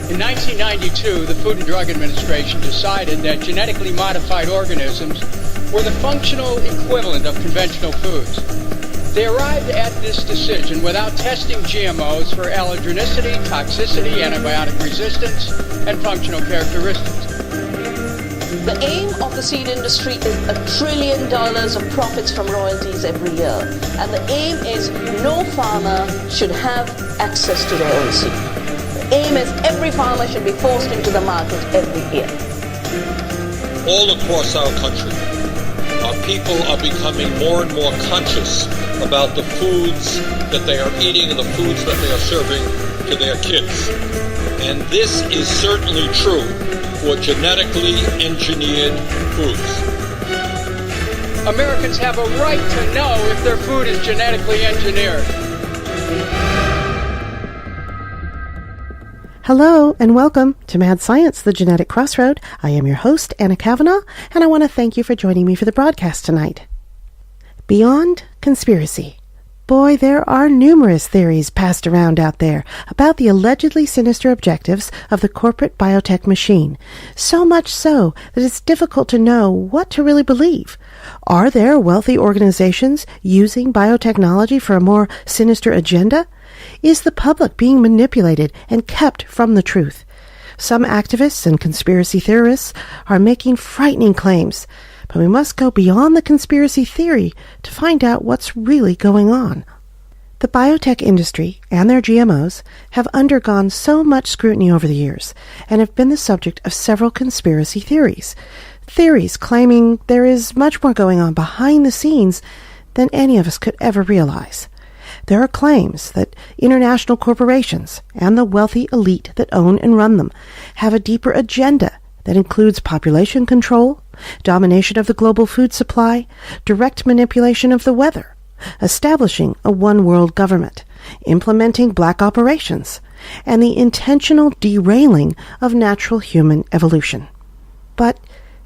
In 1992, the Food and Drug Administration decided that genetically modified organisms were the functional equivalent of conventional foods. They arrived at this decision without testing GMOs for allergenicity, toxicity, antibiotic resistance, and functional characteristics. The aim of the seed industry is $1 trillion of profits from royalties every year. And the aim is no farmer should have access to their own seed. The aim is every farmer should be forced into the market every year. All across our country, our people are becoming more and more conscious about the foods that they are eating and the foods that they are serving to their kids. And this is certainly true for genetically engineered foods. Americans have a right to know if their food is genetically engineered. Hello and welcome to Mad Science, the Genetic Crossroad. I am your host, Anna Kavanaugh, and I want to thank you for joining me for the broadcast tonight. Beyond conspiracy. Boy, there are numerous theories passed around out there about the allegedly sinister objectives of the corporate biotech machine, so much so that it's difficult to know what to really believe. Are there wealthy organizations using biotechnology for a more sinister agenda? Is the public being manipulated and kept from the truth? Some activists and conspiracy theorists are making frightening claims, but we must go beyond the conspiracy theory to find out what's really going on. The biotech industry and their GMOs have undergone so much scrutiny over the years and have been the subject of several conspiracy theories. Theories claiming there is much more going on behind the scenes than any of us could ever realize. There are claims that international corporations and the wealthy elite that own and run them have a deeper agenda that includes population control, domination of the global food supply, direct manipulation of the weather, establishing a one-world government, implementing black operations, and the intentional derailing of natural human evolution. But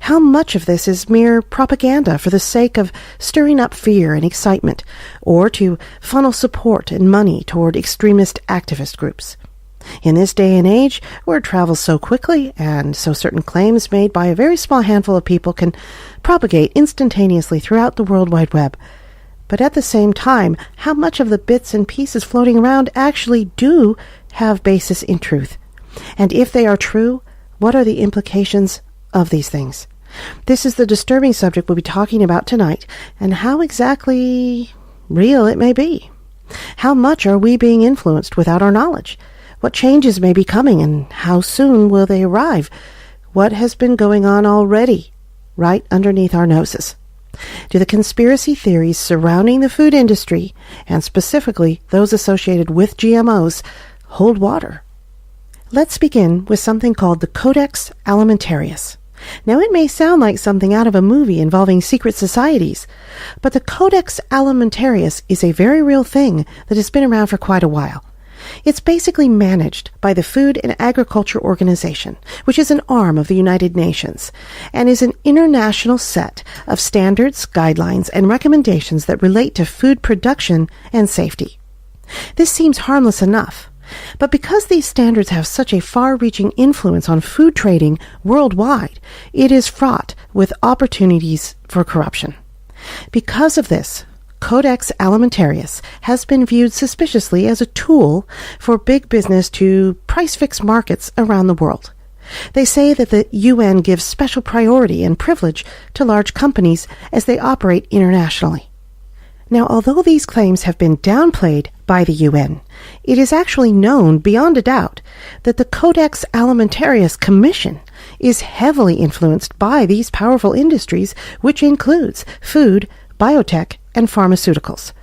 how much of this is mere propaganda for the sake of stirring up fear and excitement, or to funnel support and money toward extremist activist groups? In this day and age, word travels so quickly, and so certain claims made by a very small handful of people can propagate instantaneously throughout the World Wide Web. But at the same time, how much of the bits and pieces floating around actually do have basis in truth? And if they are true, what are the implications of these things? This is the disturbing subject we'll be talking about tonight, and how exactly real it may be. How much are we being influenced without our knowledge? What changes may be coming, and how soon will they arrive? What has been going on already, right underneath our noses? Do the conspiracy theories surrounding the food industry, and specifically those associated with GMOs, hold water? Let's begin with something called the Codex Alimentarius. Now, it may sound like something out of a movie involving secret societies, but the Codex Alimentarius is a very real thing that has been around for quite a while. It's basically managed by the Food and Agriculture Organization, which is an arm of the United Nations, and is an international set of standards, guidelines, and recommendations that relate to food production and safety. This seems harmless enough, but because these standards have such a far-reaching influence on food trading worldwide, it is fraught with opportunities for corruption. Because of this, Codex Alimentarius has been viewed suspiciously as a tool for big business to price-fix markets around the world. They say that the UN gives special priority and privilege to large companies as they operate internationally. Now, although these claims have been downplayed by the UN, it is actually known beyond a doubt that the Codex Alimentarius Commission is heavily influenced by these powerful industries, which includes food, biotech, and pharmaceuticals.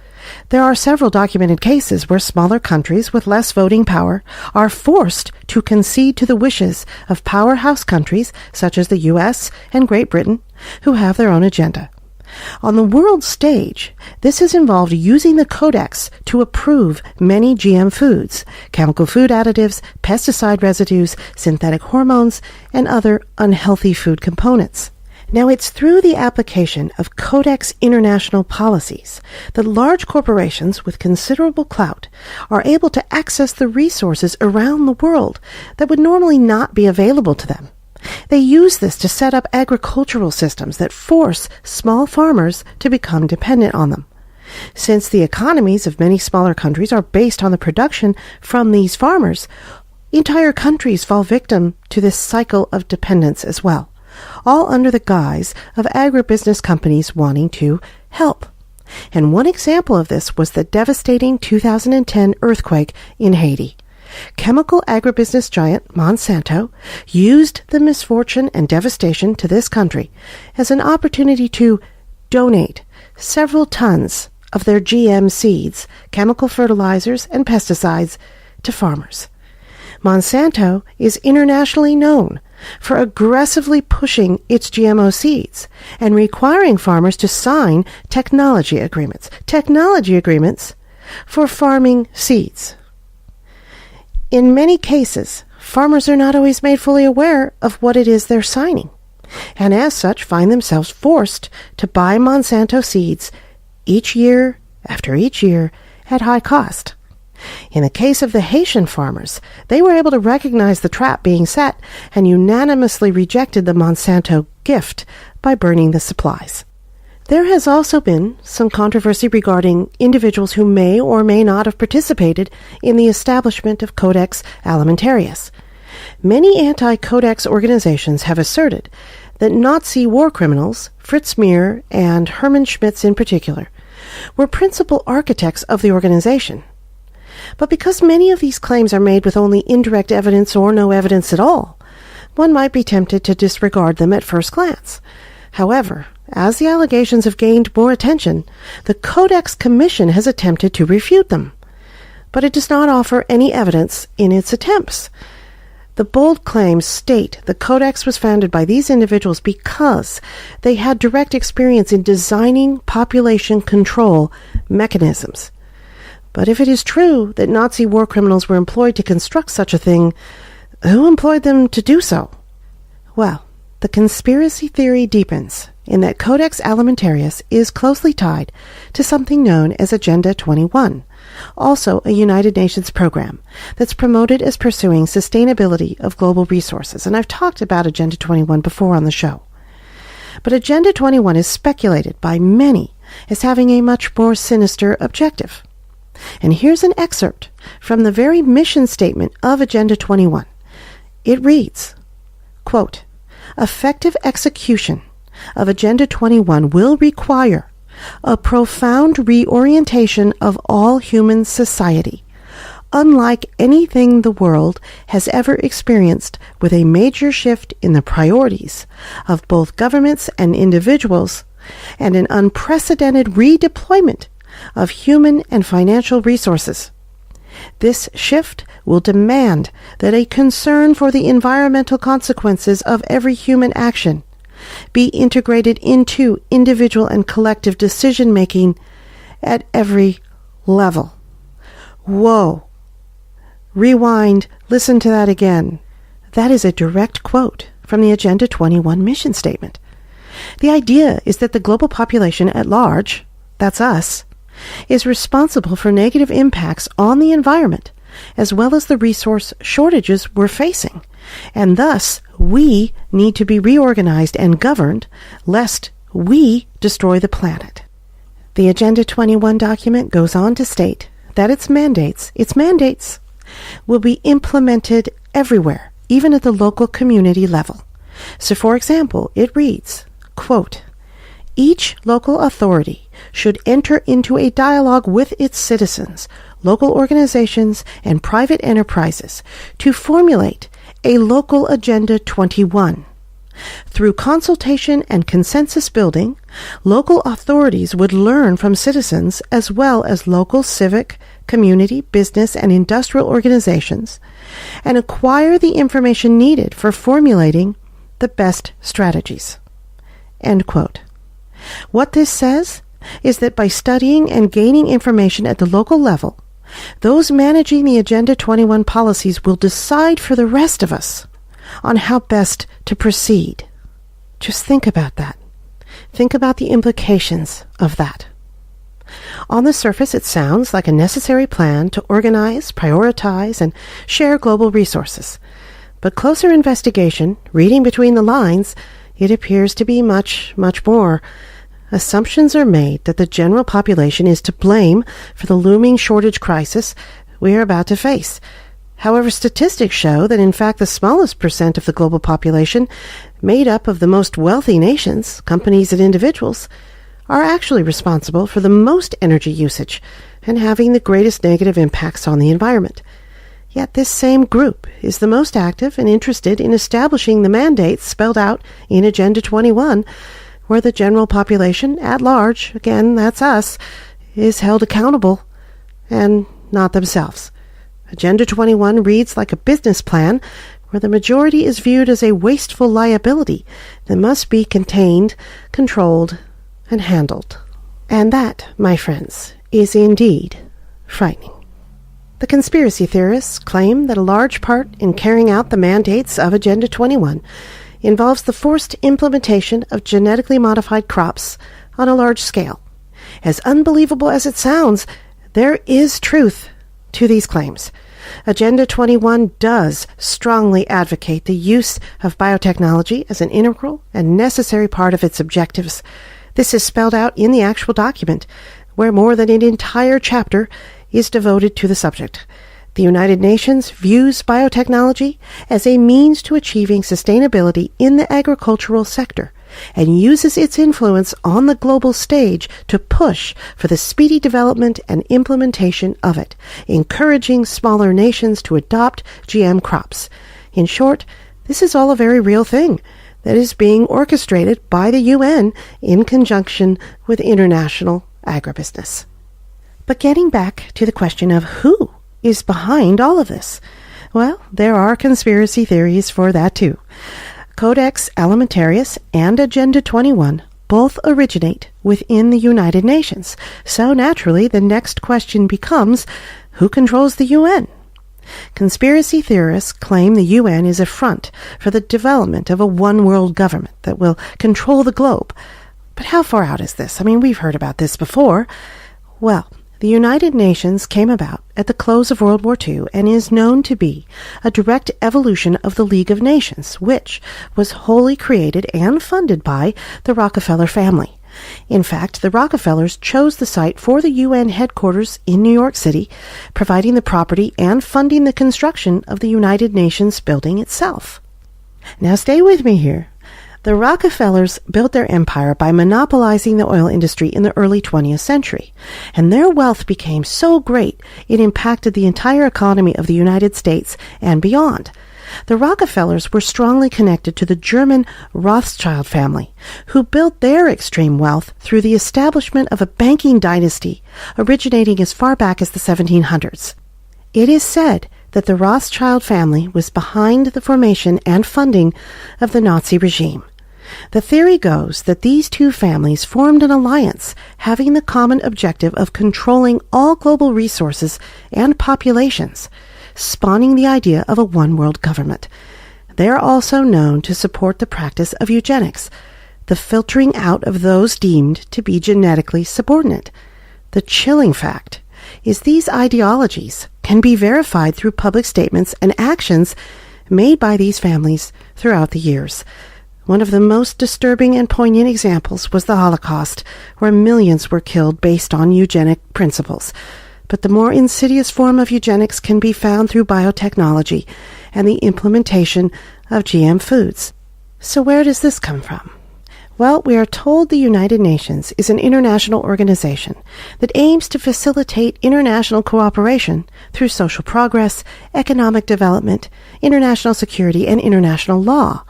There are several documented cases where smaller countries with less voting power are forced to concede to the wishes of powerhouse countries such as the US and Great Britain, who have their own agenda. On the world stage, this has involved using the Codex to approve many GM foods, chemical food additives, pesticide residues, synthetic hormones, and other unhealthy food components. Now, it's through the application of Codex international policies that large corporations with considerable clout are able to access the resources around the world that would normally not be available to them. They use this to set up agricultural systems that force small farmers to become dependent on them. Since the economies of many smaller countries are based on the production from these farmers, entire countries fall victim to this cycle of dependence as well, all under the guise of agribusiness companies wanting to help. And one example of this was the devastating 2010 earthquake in Haiti. Chemical agribusiness giant Monsanto used the misfortune and devastation to this country as an opportunity to donate several tons of their GM seeds, chemical fertilizers, and pesticides to farmers. Monsanto is internationally known for aggressively pushing its GMO seeds and requiring farmers to sign technology agreements for farming seeds. In many cases, farmers are not always made fully aware of what it is they're signing, and as such find themselves forced to buy Monsanto seeds each year after each year at high cost. In the case of the Haitian farmers, they were able to recognize the trap being set and unanimously rejected the Monsanto gift by burning the supplies. There has also been some controversy regarding individuals who may or may not have participated in the establishment of Codex Alimentarius. Many anti-Codex organizations have asserted that Nazi war criminals, Fritz Meer and Hermann Schmitz in particular, were principal architects of the organization. But because many of these claims are made with only indirect evidence or no evidence at all, one might be tempted to disregard them at first glance. However, as the allegations have gained more attention, the Codex Commission has attempted to refute them. But it does not offer any evidence in its attempts. The bold claims state the Codex was founded by these individuals because they had direct experience in designing population control mechanisms. But if it is true that Nazi war criminals were employed to construct such a thing, who employed them to do so? Well, the conspiracy theory deepens in that Codex Alimentarius is closely tied to something known as Agenda 21, also a United Nations program that's promoted as pursuing sustainability of global resources. And I've talked about Agenda 21 before on the show. But Agenda 21 is speculated by many as having a much more sinister objective. And here's an excerpt from the very mission statement of Agenda 21. It reads, quote, "Effective execution of Agenda 21 will require a profound reorientation of all human society, unlike anything the world has ever experienced, with a major shift in the priorities of both governments and individuals, and an unprecedented redeployment of human and financial resources. This shift will demand that a concern for the environmental consequences of every human action be integrated into individual and collective decision-making at every level." Whoa. Rewind, listen to that again. That is a direct quote from the Agenda 21 mission statement. The idea is that the global population at large, that's us, is responsible for negative impacts on the environment, as well as the resource shortages we're facing, and thus we need to be reorganized and governed lest we destroy the planet. The Agenda 21 document goes on to state that its mandates will be implemented everywhere, even at the local community level. So, for example, it reads, quote, "Each local authority should enter into a dialogue with its citizens, local organizations, and private enterprises to formulate a local Agenda 21. Through consultation and consensus building, local authorities would learn from citizens as well as local civic, community, business, and industrial organizations and acquire the information needed for formulating the best strategies." End quote. What this says is that by studying and gaining information at the local level, those managing the Agenda 21 policies will decide for the rest of us on how best to proceed. Just think about that. Think about the implications of that. On the surface, it sounds like a necessary plan to organize, prioritize, and share global resources. But closer investigation, reading between the lines, it appears to be much, much more. Assumptions are made that the general population is to blame for the looming shortage crisis we are about to face. However, statistics show that in fact the smallest percent of the global population, made up of the most wealthy nations, companies and individuals, are actually responsible for the most energy usage and having the greatest negative impacts on the environment. Yet this same group is the most active and interested in establishing the mandates spelled out in Agenda 21, where the general population at large, again, that's us, is held accountable and not themselves. Agenda 21 reads like a business plan where the majority is viewed as a wasteful liability that must be contained, controlled, and handled. And that, my friends, is indeed frightening. The conspiracy theorists claim that a large part in carrying out the mandates of Agenda 21 involves the forced implementation of genetically modified crops on a large scale. As unbelievable as it sounds, there is truth to these claims. Agenda 21 does strongly advocate the use of biotechnology as an integral and necessary part of its objectives. This is spelled out in the actual document, where more than an entire chapter is devoted to the subject. The United Nations views biotechnology as a means to achieving sustainability in the agricultural sector and uses its influence on the global stage to push for the speedy development and implementation of it, encouraging smaller nations to adopt GM crops. In short, this is all a very real thing that is being orchestrated by the UN in conjunction with international agribusiness. But getting back to the question of who is behind all of this, well, there are conspiracy theories for that too. Codex Alimentarius and Agenda 21 both originate within the United Nations. So naturally, the next question becomes, who controls the UN? Conspiracy theorists claim the UN is a front for the development of a one-world government that will control the globe. But how far out is this? I mean, we've heard about this before. Well, the United Nations came about at the close of World War II and is known to be a direct evolution of the League of Nations, which was wholly created and funded by the Rockefeller family. In fact, the Rockefellers chose the site for the UN headquarters in New York City, providing the property and funding the construction of the United Nations building itself. Now stay with me here. The Rockefellers built their empire by monopolizing the oil industry in the early 20th century, and their wealth became so great it impacted the entire economy of the United States and beyond. The Rockefellers were strongly connected to the German Rothschild family, who built their extreme wealth through the establishment of a banking dynasty originating as far back as the 1700s. It is said that the Rothschild family was behind the formation and funding of the Nazi regime. The theory goes that these two families formed an alliance having the common objective of controlling all global resources and populations, spawning the idea of a one-world government. They are also known to support the practice of eugenics, the filtering out of those deemed to be genetically subordinate. The chilling fact is these ideologies can be verified through public statements and actions made by these families throughout the years. One of the most disturbing and poignant examples was the Holocaust, where millions were killed based on eugenic principles. But the more insidious form of eugenics can be found through biotechnology and the implementation of GM foods. So where does this come from? Well, we are told the United Nations is an international organization that aims to facilitate international cooperation through social progress, economic development, international security, and international law.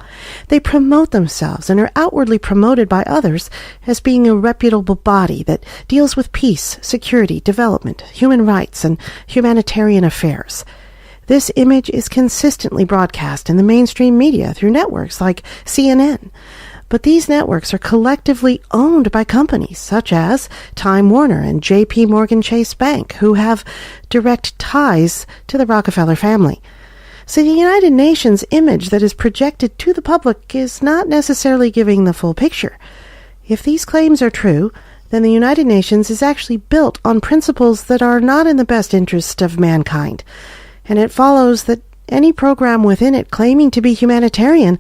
They promote themselves and are outwardly promoted by others as being a reputable body that deals with peace, security, development, human rights, and humanitarian affairs. This image is consistently broadcast in the mainstream media through networks like CNN. But these networks are collectively owned by companies such as Time Warner and J.P. Morgan Chase Bank, who have direct ties to the Rockefeller family. So the United Nations image that is projected to the public is not necessarily giving the full picture. If these claims are true, then the United Nations is actually built on principles that are not in the best interest of mankind, and it follows that any program within it claiming to be humanitarian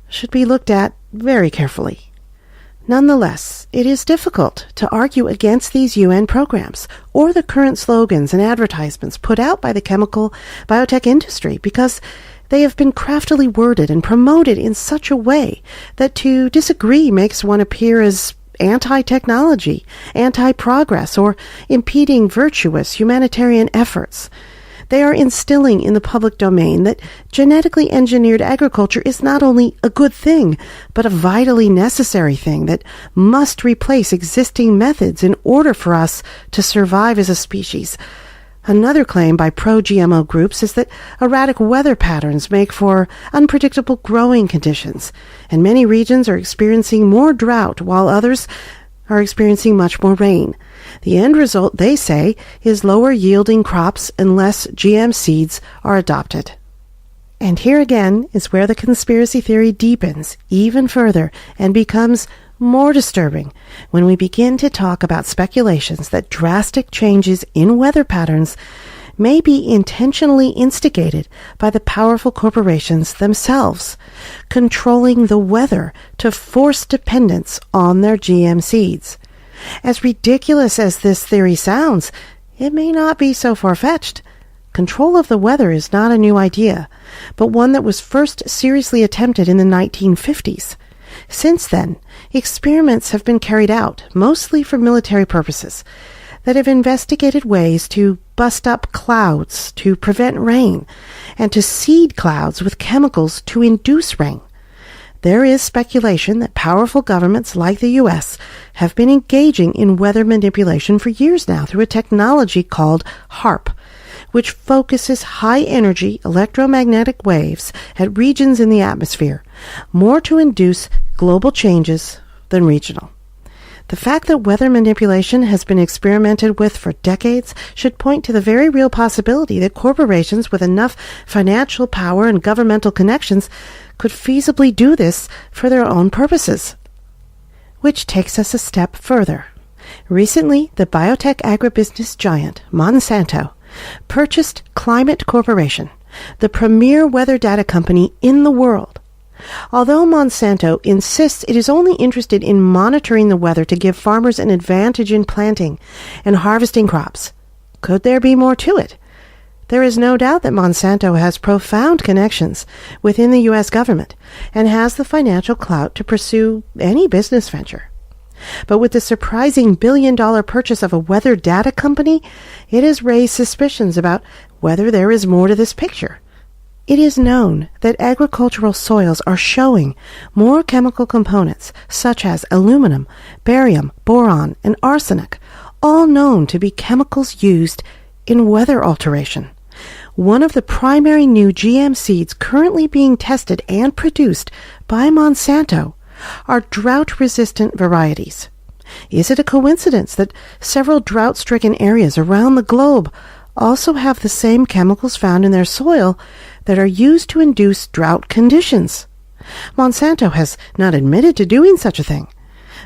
should be looked at very carefully. Nonetheless, it is difficult to argue against these UN programs or the current slogans and advertisements put out by the chemical biotech industry because they have been craftily worded and promoted in such a way that to disagree makes one appear as anti-technology, anti-progress, or impeding virtuous humanitarian efforts. They are instilling in the public domain that genetically engineered agriculture is not only a good thing, but a vitally necessary thing that must replace existing methods in order for us to survive as a species. Another claim by pro-GMO groups is that erratic weather patterns make for unpredictable growing conditions, and many regions are experiencing more drought while others are experiencing much more rain. The end result, they say, is lower yielding crops unless GM seeds are adopted. And here again is where the conspiracy theory deepens even further and becomes more disturbing when we begin to talk about speculations that drastic changes in weather patterns may be intentionally instigated by the powerful corporations themselves, controlling the weather to force dependence on their GM seeds. As ridiculous as this theory sounds, it may not be so far-fetched. Control of the weather is not a new idea, but one that was first seriously attempted in the 1950s. Since then, experiments have been carried out, mostly for military purposes, that have investigated ways to bust up clouds to prevent rain, and to seed clouds with chemicals to induce rain. There is speculation that powerful governments like the U.S. have been engaging in weather manipulation for years now through a technology called HAARP, which focuses high-energy electromagnetic waves at regions in the atmosphere, more to induce global changes than regional. The fact that weather manipulation has been experimented with for decades should point to the very real possibility that corporations with enough financial power and governmental connections could feasibly do this for their own purposes. Which takes us a step further. Recently, the biotech agribusiness giant Monsanto purchased Climate Corporation, the premier weather data company in the world. Although Monsanto insists it is only interested in monitoring the weather to give farmers an advantage in planting and harvesting crops, could there be more to it? There is no doubt that Monsanto has profound connections within the U.S. government and has the financial clout to pursue any business venture. But with the surprising billion-dollar purchase of a weather data company, it has raised suspicions about whether there is more to this picture. It is known that agricultural soils are showing more chemical components such as aluminum, barium, boron, and arsenic, all known to be chemicals used in weather alteration. One of the primary new GM seeds currently being tested and produced by Monsanto are drought-resistant varieties. Is it a coincidence that several drought-stricken areas around the globe also have the same chemicals found in their soil that are used to induce drought conditions? Monsanto has not admitted to doing such a thing,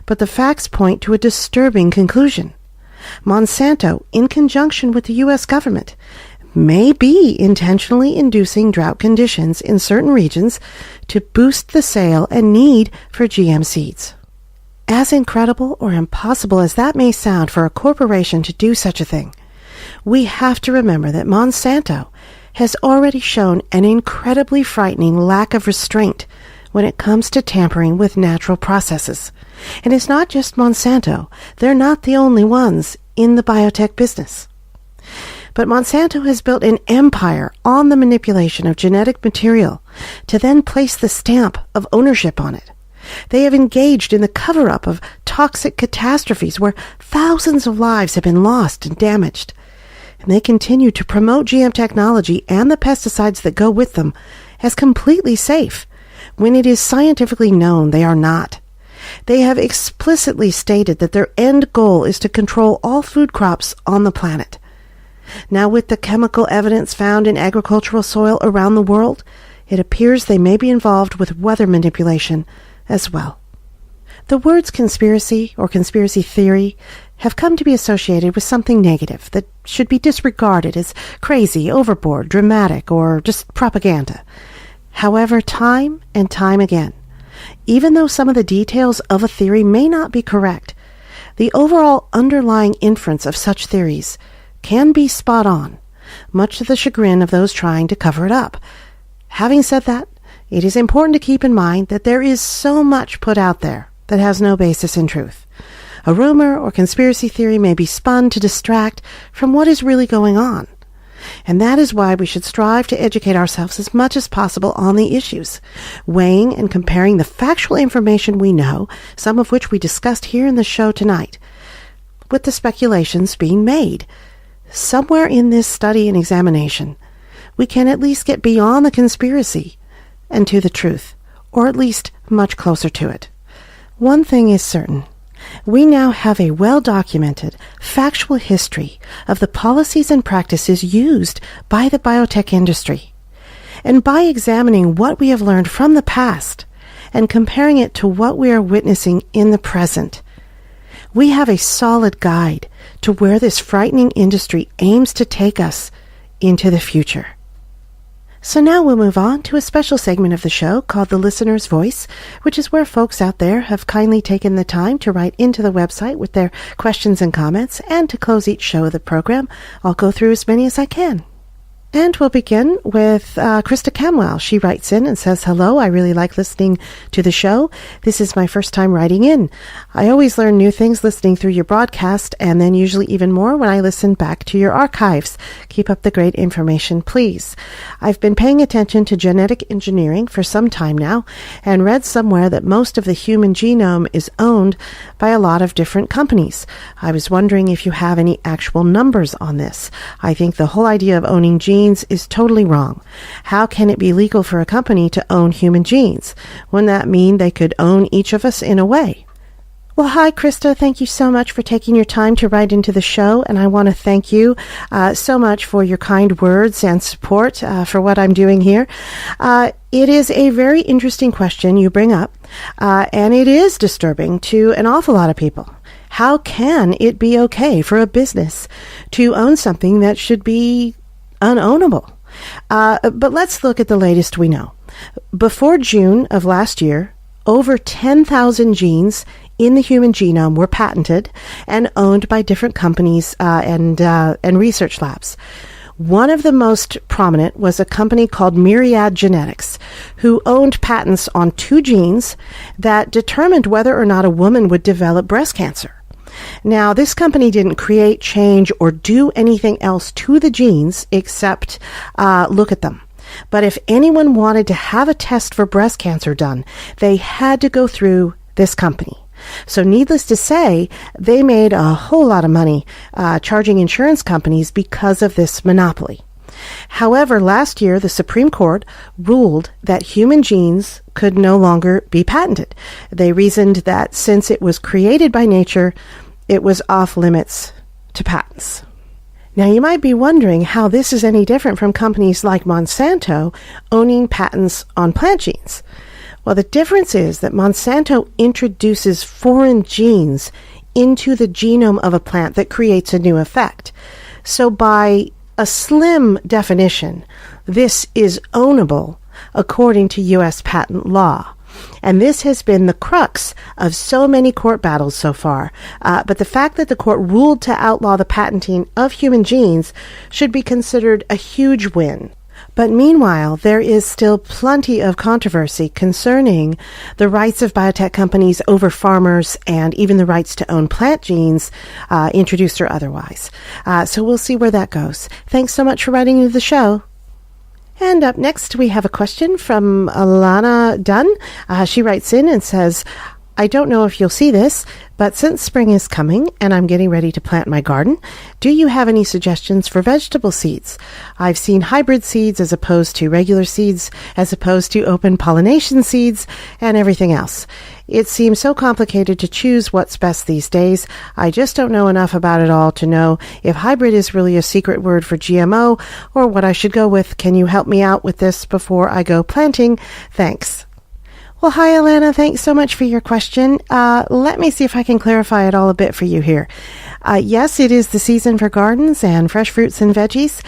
but the facts point to a disturbing conclusion. Monsanto, in conjunction with the U.S. government, may be intentionally inducing drought conditions in certain regions to boost the sale and need for GM seeds. As incredible or impossible as that may sound for a corporation to do such a thing, we have to remember that Monsanto has already shown an incredibly frightening lack of restraint when it comes to tampering with natural processes. And it's not just Monsanto. They're not the only ones in the biotech business. But Monsanto has built an empire on the manipulation of genetic material to then place the stamp of ownership on it. They have engaged in the cover-up of toxic catastrophes where thousands of lives have been lost and damaged. And they continue to promote GM technology and the pesticides that go with them as completely safe, when it is scientifically known they are not. They have explicitly stated that their end goal is to control all food crops on the planet. Now, with the chemical evidence found in agricultural soil around the world, it appears they may be involved with weather manipulation as well. The words conspiracy or conspiracy theory have come to be associated with something negative that should be disregarded as crazy, overboard, dramatic, or just propaganda. However, time and time again, even though some of the details of a theory may not be correct, the overall underlying inference of such theories can be spot on, much to the chagrin of those trying to cover it up. Having said that, it is important to keep in mind that there is so much put out there that has no basis in truth. A rumor or conspiracy theory may be spun to distract from what is really going on. And that is why we should strive to educate ourselves as much as possible on the issues, weighing and comparing the factual information we know, some of which we discussed here in the show tonight, with the speculations being made. Somewhere in this study and examination, we can at least get beyond the conspiracy and to the truth, or at least much closer to it. One thing is certain. We now have a well-documented, factual history of the policies and practices used by the biotech industry. And by examining what we have learned from the past and comparing it to what we are witnessing in the present, we have a solid guide to where this frightening industry aims to take us into the future. So now we'll move on to a special segment of the show called The Listener's Voice, which is where folks out there have kindly taken the time to write into the website with their questions and comments, and to close each show of the program, I'll go through as many as I can. And we'll begin with Krista Camwell. She writes in and says, "Hello, I really like listening to the show. This is my first time writing in. I always learn new things listening through your broadcast, and then usually even more when I listen back to your archives. Keep up the great information, please. I've been paying attention to genetic engineering for some time now, and read somewhere that most of the human genome is owned by a lot of different companies. I was wondering if you have any actual numbers on this. I think the whole idea of owning genes is totally wrong. How can it be legal for a company to own human genes? Wouldn't that mean they could own each of us in a way?" Well, hi, Krista. Thank you so much for taking your time to write into the show, and I want to thank you so much for your kind words and support for what I'm doing here. It is a very interesting question you bring up, and it is disturbing to an awful lot of people. How can it be okay for a business to own something that should be unownable? But let's look at the latest we know. Before June of last year, over 10,000 genes in the human genome were patented and owned by different companies and research labs. One of the most prominent was a company called Myriad Genetics, who owned patents on 2 genes that determined whether or not a woman would develop breast cancer. Now, this company didn't create, change, or do anything else to the genes except look at them. But if anyone wanted to have a test for breast cancer done, they had to go through this company. So needless to say, they made a whole lot of money charging insurance companies because of this monopoly. However, last year, the Supreme Court ruled that human genes could no longer be patented. They reasoned that since it was created by nature, it was off limits to patents. Now, you might be wondering how this is any different from companies like Monsanto owning patents on plant genes. Well, the difference is that Monsanto introduces foreign genes into the genome of a plant that creates a new effect. So by a slim definition, this is ownable according to U.S. patent law. And this has been the crux of so many court battles so far. But the fact that the court ruled to outlaw the patenting of human genes should be considered a huge win. But meanwhile, there is still plenty of controversy concerning the rights of biotech companies over farmers and even the rights to own plant genes, introduced or otherwise. So we'll see where that goes. Thanks so much for writing into the show. And up next, we have a question from Alana Dunn. She writes in and says, I don't know if you'll see this, but since spring is coming and I'm getting ready to plant my garden, do you have any suggestions for vegetable seeds? I've seen hybrid seeds as opposed to regular seeds, as opposed to open pollination seeds, and everything else. It seems so complicated to choose what's best these days. I just don't know enough about it all to know if hybrid is really a secret word for GMO or what I should go with. Can you help me out with this before I go planting? Thanks. Well, hi, Alana. Thanks so much for your question. Let me see if I can clarify it all a bit for you here. Yes, it is the season for gardens and fresh fruits and veggies.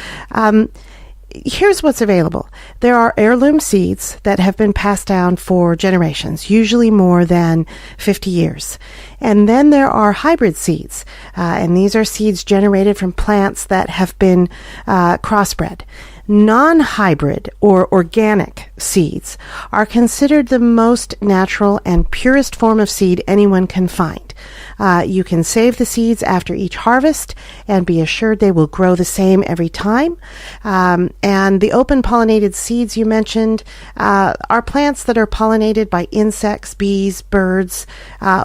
Here's what's available. There are heirloom seeds that have been passed down for generations, usually more than 50 years. And then there are hybrid seeds, and these are seeds generated from plants that have been crossbred. Non-hybrid or organic seeds are considered the most natural and purest form of seed anyone can find. You can save the seeds after each harvest and be assured they will grow the same every time. And the open pollinated seeds you mentioned are plants that are pollinated by insects, bees, birds,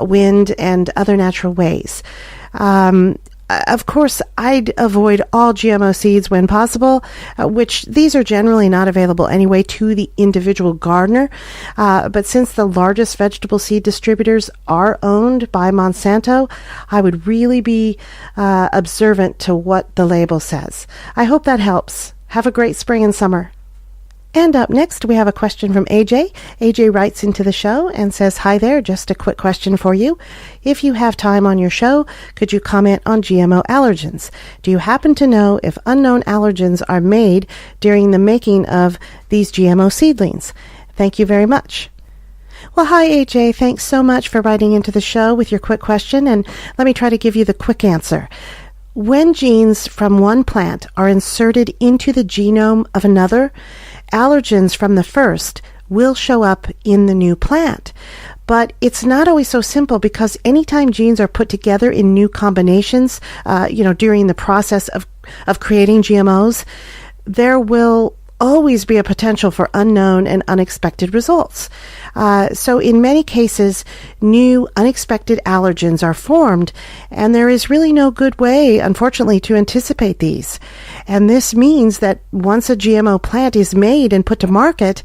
wind, and other natural ways. Of course, I'd avoid all GMO seeds when possible, which these are generally not available anyway to the individual gardener. But since the largest vegetable seed distributors are owned by Monsanto, I would really be observant to what the label says. I hope that helps. Have a great spring and summer. And up next, we have a question from AJ. AJ writes into the show and says, "Hi there, just a quick question for you. If you have time on your show, could you comment on GMO allergens? Do you happen to know if unknown allergens are made during the making of these GMO seedlings? Thank you very much." Well, hi, AJ. Thanks so much for writing into the show with your quick question, and let me try to give you the quick answer. When genes from one plant are inserted into the genome of another, allergens from the first will show up in the new plant. But it's not always so simple, because anytime genes are put together in new combinations, during the process of creating GMOs, there will always be a potential for unknown and unexpected results. So in many cases, new unexpected allergens are formed, and there is really no good way, unfortunately, to anticipate these. And this means that once a GMO plant is made and put to market,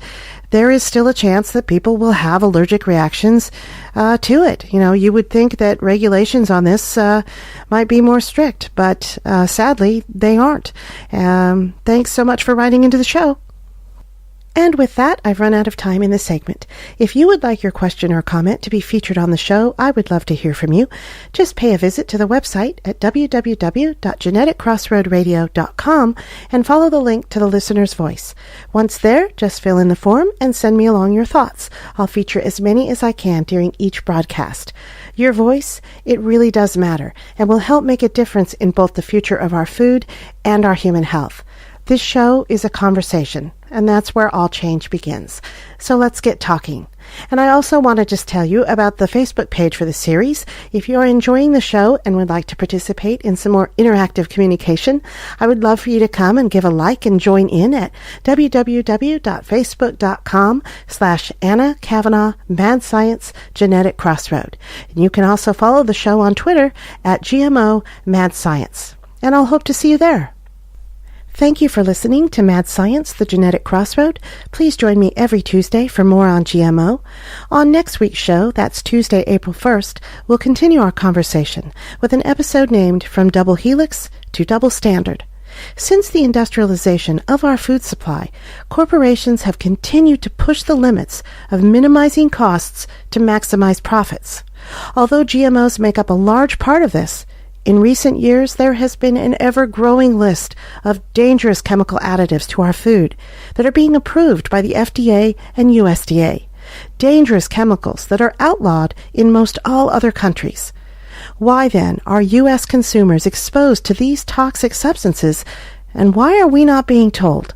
there is still a chance that people will have allergic reactions to it. You would think that regulations on this might be more strict, but sadly, they aren't. Thanks so much for writing into the show. And with that, I've run out of time in this segment. If you would like your question or comment to be featured on the show, I would love to hear from you. Just pay a visit to the website at www.geneticcrossroadradio.com and follow the link to the listener's voice. Once there, just fill in the form and send me along your thoughts. I'll feature as many as I can during each broadcast. Your voice, it really does matter, and will help make a difference in both the future of our food and our human health. This show is a conversation, and that's where all change begins. So let's get talking. And I also want to just tell you about the Facebook page for the series. If you're enjoying the show and would like to participate in some more interactive communication, I would love for you to come and give a like and join in at www.facebook.com/Anna Kavanaugh Mad Science Genetic Crossroad. And you can also follow the show on Twitter at GMO Mad Science. And I'll hope to see you there. Thank you for listening to Mad Science, the Genetic Crossroad. Please join me every Tuesday for more on GMO. On next week's show, that's Tuesday, April 1st, we'll continue our conversation with an episode named From Double Helix to Double Standard. Since the industrialization of our food supply, corporations have continued to push the limits of minimizing costs to maximize profits. Although GMOs make up a large part of this, in recent years, there has been an ever-growing list of dangerous chemical additives to our food that are being approved by the FDA and USDA. Dangerous chemicals that are outlawed in most all other countries. Why then are U.S. consumers exposed to these toxic substances, and why are we not being told?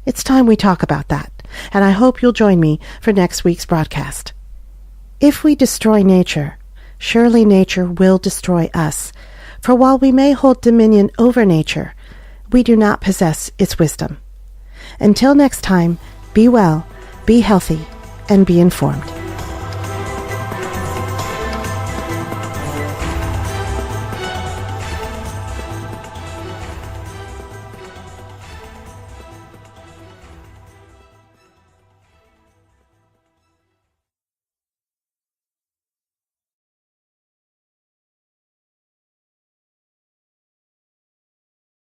It's time we talk about that, and I hope you'll join me for next week's broadcast. If we destroy nature, surely nature will destroy us. For while we may hold dominion over nature, we do not possess its wisdom. Until next time, be well, be healthy, and be informed.